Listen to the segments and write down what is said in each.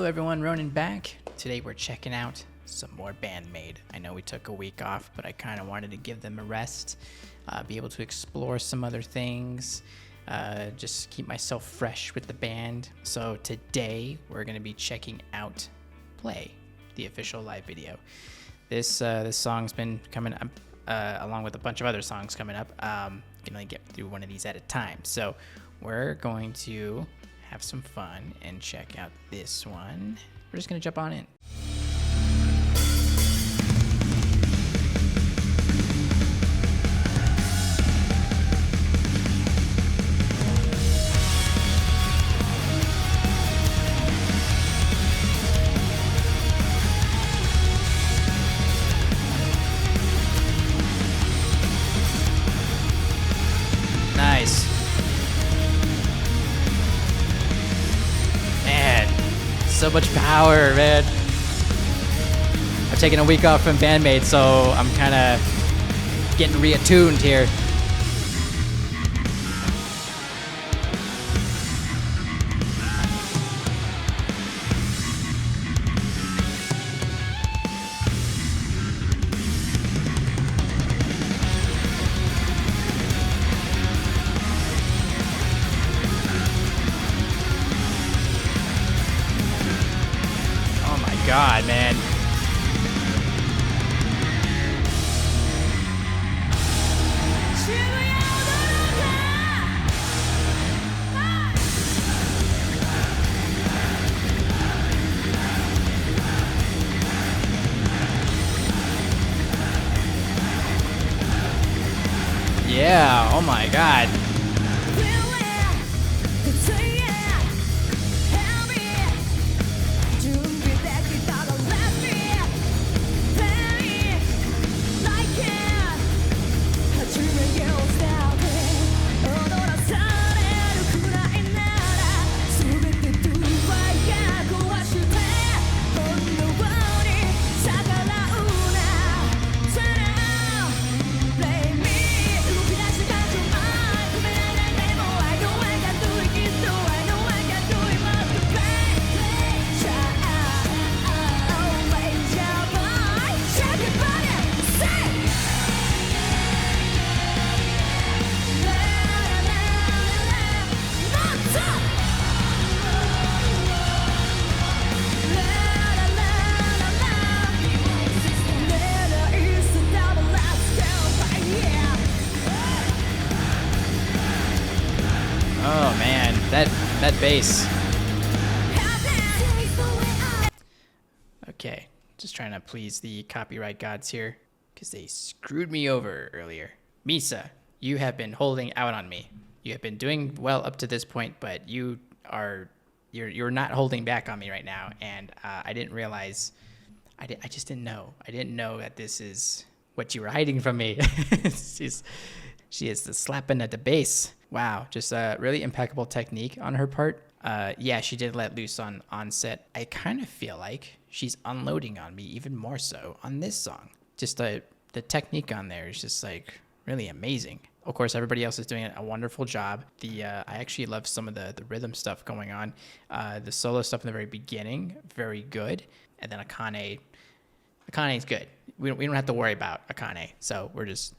everyone, Ronan back. Today we're checking out some more BAND-MAID. I know we took a week off, but I kind of wanted to give them a rest, be able to explore some other things, just keep myself fresh with the band. So today we're going to be checking out Play, the official live video. This song's been coming up along with a bunch of other songs coming up. Can only get through one of these at a time. So we're going to have some fun and check out this one. We're just gonna jump on in. Nice. So much power, man. I've taken a week off from BAND-MAID, so I'm kind of getting reattuned here. God, man. Yeah, oh my God. Oh man, that bass. Okay, just trying to please the copyright gods here, because they screwed me over earlier. Misa, you have been holding out on me. You have been doing well up to this point, but you're not holding back on me right now, and I didn't realize. I just didn't know. I didn't know that this is what you were hiding from me. She is the slapping at the bass. Wow, just a really impeccable technique on her part. Yeah, she did let loose on set. I kind of feel like she's unloading on me even more so on this song. Just the technique on there is just like really amazing. Of course, everybody else is doing a wonderful job. I actually love some of the rhythm stuff going on. The solo stuff in the very beginning, very good. And then Akane's good. We don't have to worry about Akane. So we're just...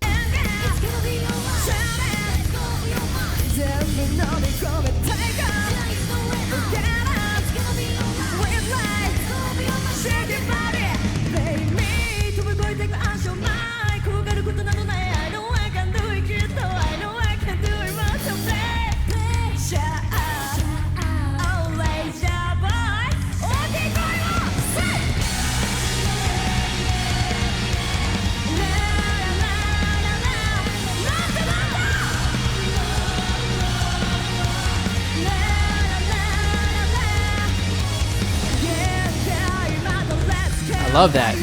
I love that.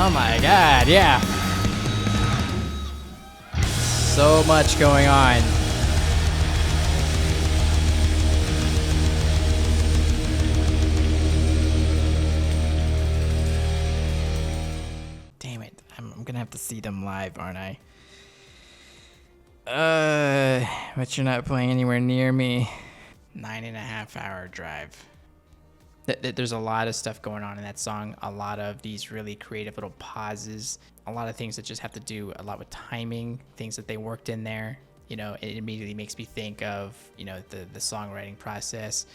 Oh my god, yeah. So much going on. Damn it. I'm gonna have to see them live, aren't I? But you're not playing anywhere near me. 9.5 hour drive. There's a lot of stuff going on in that song. A lot of these really creative little pauses. A lot of things that just have to do a lot with timing. Things that they worked in there. You know, it immediately makes me think of, you know, the songwriting process.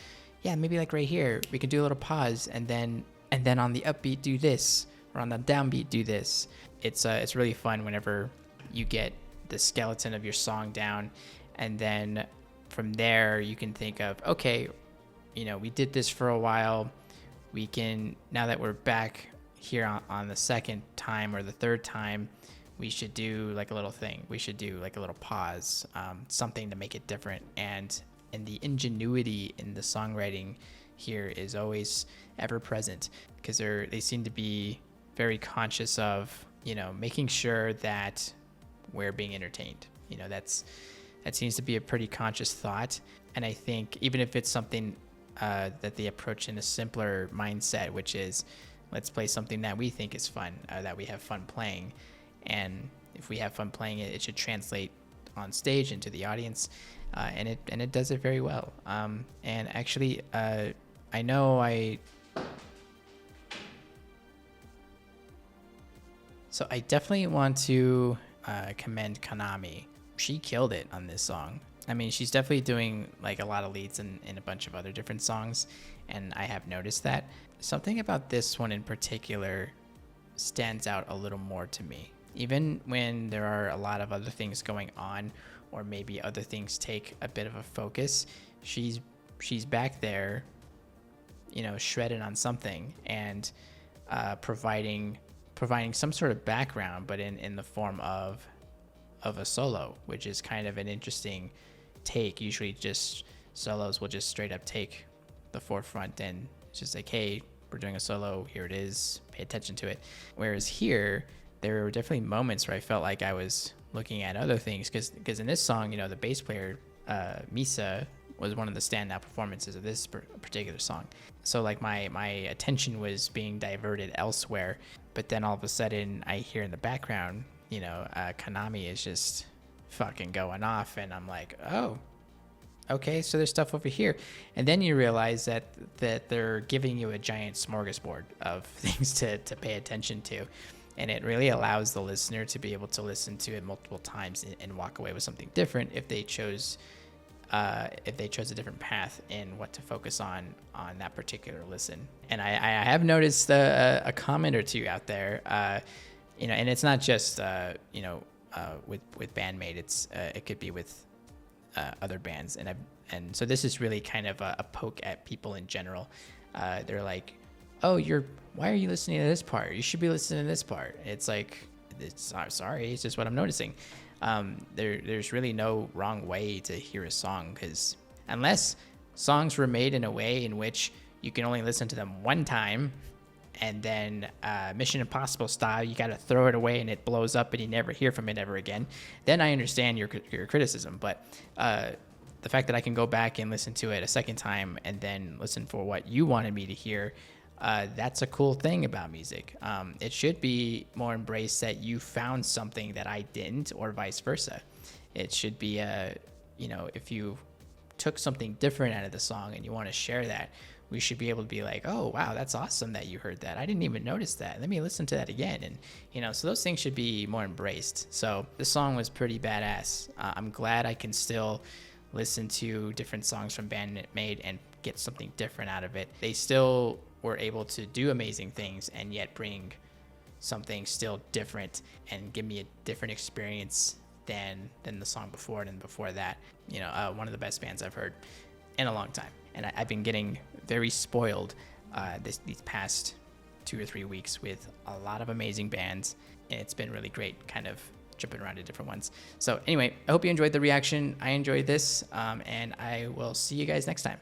Yeah, maybe like right here, we could do a little pause and then on the upbeat do this, or on the downbeat do this. It's really fun whenever you get the skeleton of your song down, and then from there you can think of, okay, you know, we did this for a while. We can, now that we're back here on the second time or the third time, we should do like a little thing. We should do like a little pause, something to make it different. And the ingenuity in the songwriting here is always ever present, because they seem to be very conscious of, you know, making sure that we're being entertained. You know, that seems to be a pretty conscious thought. And I think even if it's something that they approach in a simpler mindset, which is, let's play something that we think is fun, that we have fun playing. And if we have fun playing it, it should translate on stage into the audience. And it does it very well. And actually, I know So I definitely want to commend Konami. She killed it on this song. I mean, she's definitely doing like a lot of leads in a bunch of other different songs, and I have noticed that. Something about this one in particular stands out a little more to me. Even when there are a lot of other things going on, or maybe other things take a bit of a focus, she's back there, you know, shredded on something and providing some sort of background, but in the form of a solo, which is kind of an interesting take. Usually just solos will just straight up take the forefront and it's just like, hey, we're doing a solo, here it is, pay attention to it. Whereas here, there were definitely moments where I felt like I was looking at other things, because in this song, you know, the bass player, Misa, was one of the standout performances of this particular song. So like my attention was being diverted elsewhere, but then all of a sudden I hear in the background, you know, Konami is just fucking going off, and I'm like, oh, okay, so there's stuff over here. And then you realize that they're giving you a giant smorgasbord of things to pay attention to. And it really allows the listener to be able to listen to it multiple times and walk away with something different if they chose a different path in what to focus on that particular listen. And I have noticed a comment or two out there, you know, and it's not just you know, with BAND-MAID. It could be with other bands, and so this is really kind of a poke at people in general. They're like, oh, why are you listening to this part? You should be listening to this part. It's like, sorry, it's just what I'm noticing. There's really no wrong way to hear a song, because unless songs were made in a way in which you can only listen to them one time, and then Mission Impossible style, you got to throw it away and it blows up and you never hear from it ever again, then I understand your criticism. But the fact that I can go back and listen to it a second time and then listen for what you wanted me to hear, that's a cool thing about music. It should be more embraced that you found something that I didn't, or vice versa. It should be, you know, if you took something different out of the song and you want to share that, we should be able to be like, oh, wow, that's awesome that you heard that. I didn't even notice that. Let me listen to that again. And, you know, so those things should be more embraced. So this song was pretty badass. I'm glad I can still listen to different songs from BAND-MAID and get something different out of it. They still were able to do amazing things and yet bring something still different and give me a different experience than the song before and before that. You know, one of the best bands I've heard in a long time. And I've been getting very spoiled these past 2 or 3 weeks with a lot of amazing bands, and it's been really great kind of jumping around to different ones. So anyway, I hope you enjoyed the reaction. I enjoyed this, and I will see you guys next time.